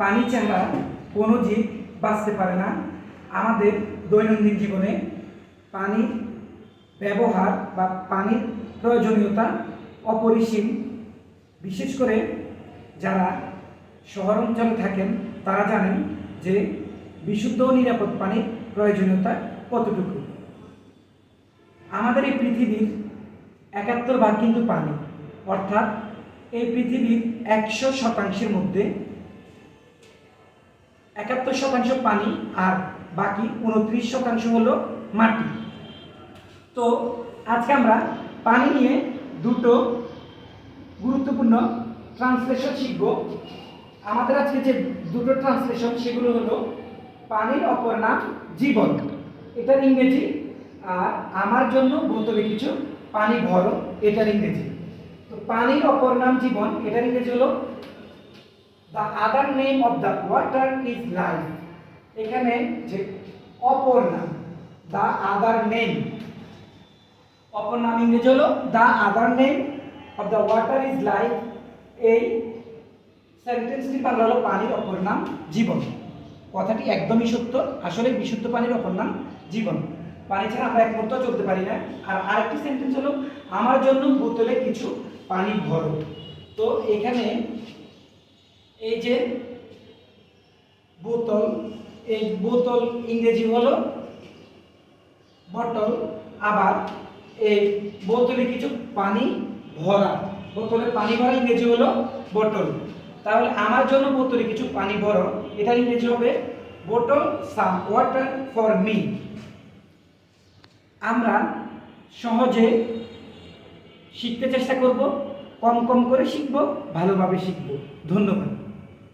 পানি ছাড়া কোনো জীব বাঁচতে পারে না। আমাদের দৈনন্দিন জীবনে পানির ব্যবহার বা পানির প্রয়োজনীয়তা অপরিসীম। বিশেষ করে যারা শহর অঞ্চলে থাকেন তারা জানেন যে বিশুদ্ধ ও নিরাপদ পানির প্রয়োজনীয়তা কতটুকু। আমাদের এই পৃথিবীর ৭১ ভাগ কিন্তু পানি, অর্থাৎ এই পৃথিবীর ১০০% মধ্যে ৭১% পানি আর বাকি ২৯% হলো মাটি। তো আজকে আমরা পানি নিয়ে দুটো গুরুত্বপূর্ণ ট্রান্সলেশন শিখব। আমাদের আজকে যে দুটো ট্রান্সলেশন সেগুলো হলো পানির অপর নাম জীবন, এটার ইংরেজি, আর আমার জন্য বোতলে কিছু পানি ভরো, এটার ইংরেজি। তো পানির অপর নাম জীবন, এটার ইংরেজি হলো the other name of the water is life. এখানে যে অপর নাম, দ্য আদার নেম, অপর নাম ইংরেজি হলো the other name of the water is life. এই সেন্টেন্সটি বাংলা হলো পানির অপর নাম জীবন। কথাটি একদমই সত্য, আসলে বিশুদ্ধ পানির অপর নাম জীবন। পানি ছাড়া আমরা এক মুহূর্ত চলতে পারি না। আর আরেকটি সেন্টেন্স হলো আমার জন্য বোতলে কিছু পানি ভরো। তো এখানে এই যে বোতল, এই বোতল ইংরেজি হলো বটল, আবার এই বোতলে কিছু পানি ভরা, বোতলে পানি ভরা ইংরেজি হলো বটল। তাহলে আমার জন্য বোতলে কিছু পানি ভরো, এটা ইংরেজি হবে bottle some water for me. আমরা সহজে শিখতে চেষ্টা করব, কম কম করে শিখব, ভালোভাবে শিখব। ধন্যবাদ।